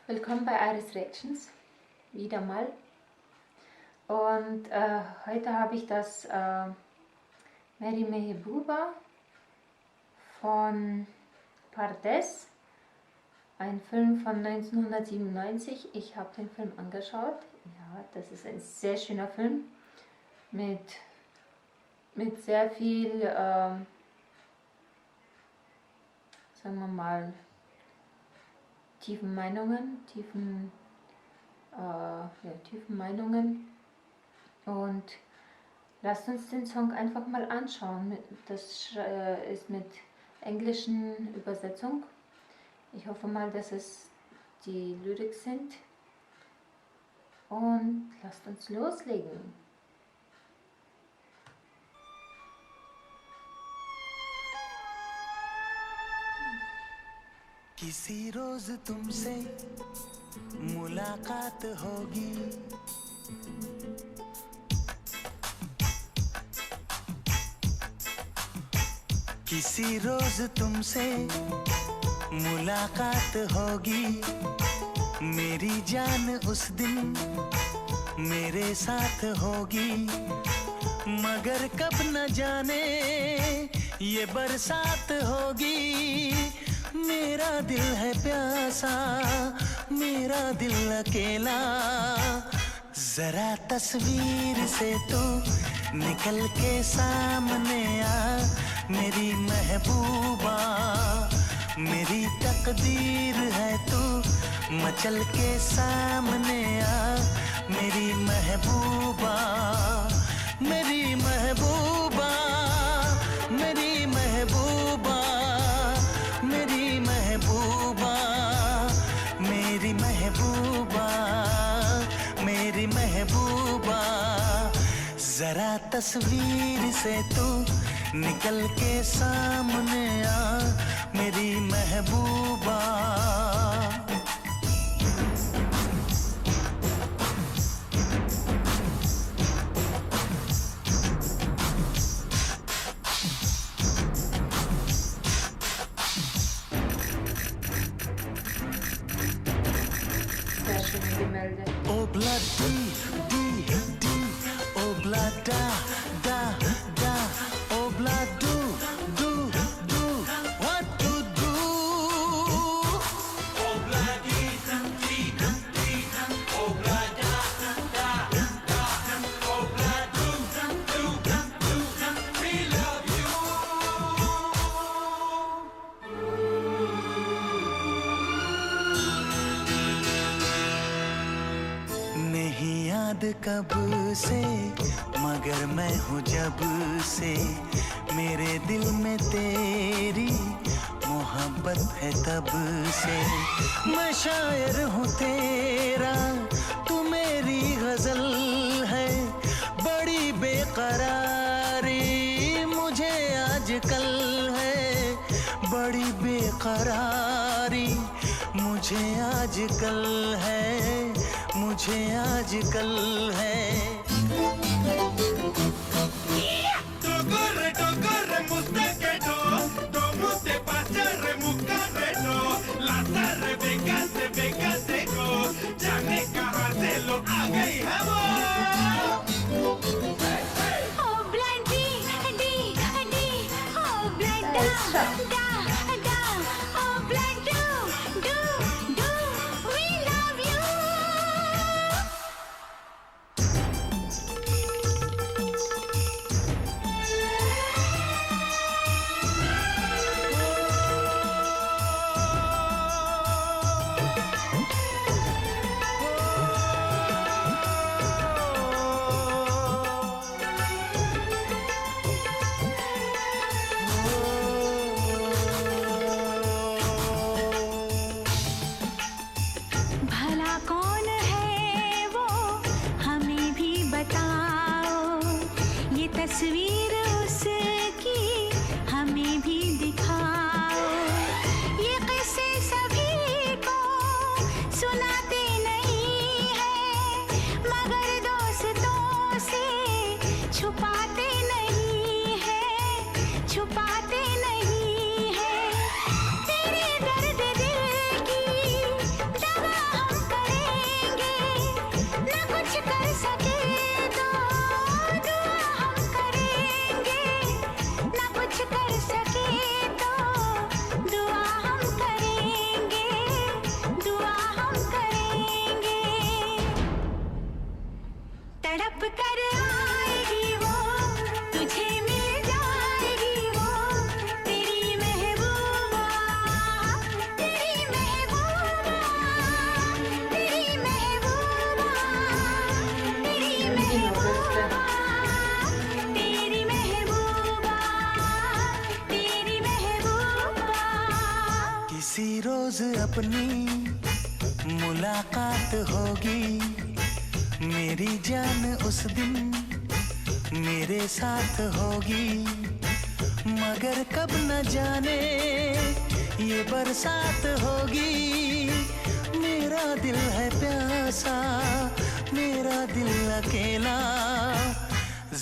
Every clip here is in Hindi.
Willkommen bei Iris Reactions, wieder mal. Und heute habe ich das Meri Mehbooba von Pardes, ein Film von 1997. Ich habe den Film angeschaut. Ja, das ist ein sehr schöner Film mit sehr viel, sagen wir mal, tiefen Meinungen, tiefen Meinungen. Und lasst uns den Song einfach mal anschauen. Das ist mit englischen Übersetzung. Ich hoffe mal, dass es die Lyrics sind. Und lasst uns loslegen. किसी रोज तुमसे मुलाकात होगी, किसी रोज तुमसे मुलाकात होगी, मेरी जान उस दिन मेरे साथ होगी, मगर कब न जाने ये बरसात होगी। मेरा दिल है प्यासा, मेरा दिल अकेला, जरा तस्वीर से तू निकल के सामने आ, मेरी महबूबा, मेरी तकदीर है तू मचल के सामने आ, मेरी महबूबा, मेरी महबूबा, मेरी महबूबा, मेरी महबूबा, मेरी महबूबा, मेरी महबूबा, जरा तस्वीर से तू निकल के सामने आ, मेरी महबूबा। Obla di, obla da, obla do, what to do? Obla di, obla da, obla do, we love you. नहीं याद कब से मगर मैं हूँ जब से, मेरे दिल में तेरी मोहब्बत है तब से। मैं शायर हूँ तेरा, तू मेरी गजल है, बड़ी बेकरारी मुझे आजकल है, बड़ी बेकरारी मुझे आजकल है, मुझे आजकल है। Tocorre, tocorre, muste no, no muste pasarre, mucarre no, lanzarre, vengase go, जाने कहाँ से लो आ गई है वो। Oh bloody, oh bloody, da, oh bloody, do, we love you. भला कौन है वो हमें भी बताओ, ये तस्वीर उसकी हमें भी दिखाओ, ये किस्से सभी को सुनाते नहीं है, मगर दोस्तों से छुपाते नहीं है, छुपाते नहीं है, तेरे दर्द दिल की दवा तड़प कर आएगी वो, तुझे मिल जाएगी वो, तेरी महबूबा, तेरी महबूबा, तेरी महबूबा, तेरी महबूबा, तेरी महबूबा, तेरी महबूबा। किसी रोज अपनी मुलाकात होगी, मेरी जान उस दिन मेरे साथ होगी, मगर कब न जाने ये बरसात होगी। मेरा दिल है प्यासा, मेरा दिल अकेला,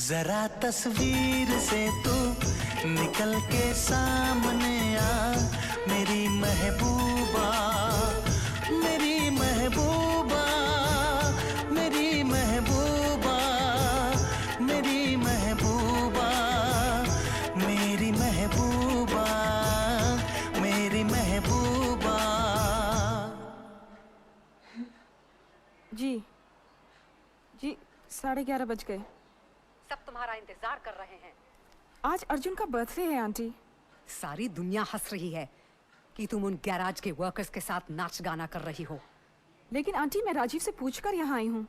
जरा तस्वीर से तू निकल के सामने आ, मेरी महबूबा, मेरी महबूबा, मेरी महबूबा, मेरी महबूबा, मेरी महबूबा, मेरी महबूबा। जी 11:30 बज गए। सब तुम्हारा इंतजार कर रहे हैं। आज अर्जुन का बर्थडे है आंटी। सारी दुनिया हंस रही है कि तुम उन गैराज के वर्कर्स के साथ नाच गाना कर रही हो। लेकिन आंटी मैं राजीव से पूछकर यहाँ आई हूँ।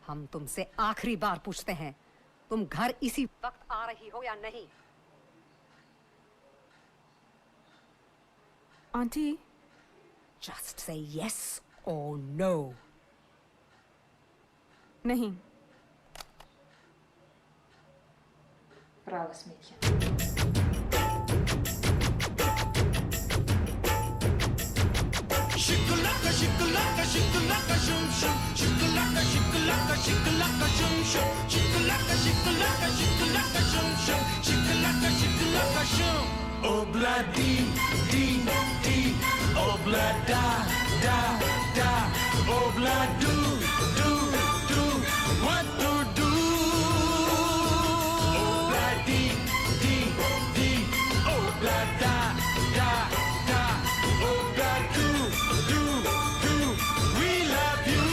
हम तुमसे आखिरी बार पूछते हैं, तुम घर इसी वक्त आ रही हो या नहीं? आंटी जस्ट से यस और नो। नहीं। Braves Mädchen. Shikalaka, shikalaka, shikalaka, shum shum. Shikalaka, shikalaka, shikalaka, shum shum. Shikalaka, shikalaka, shikalaka, shum shum. Shikalaka, shikalaka, shum. Obla dee dee dee. Obla da da da. Obla do do do. What to do? Obla dee dee dee. Obla da da da. Obla do do do. We love you.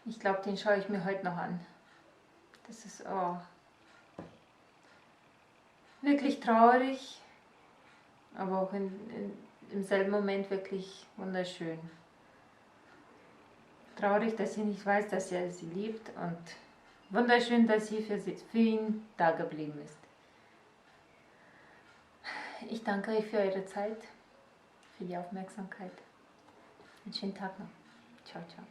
Ich glaube, den schaue ich mir heute noch an. Das ist wirklich traurig, aber auch im selben Moment wirklich wunderschön. Traurig, dass sie nicht weiß, dass er sie liebt, und wunderschön, dass sie für ihn da geblieben ist. Ich danke euch für eure Zeit, für die Aufmerksamkeit. Einen schönen Tag noch. Ciao, ciao.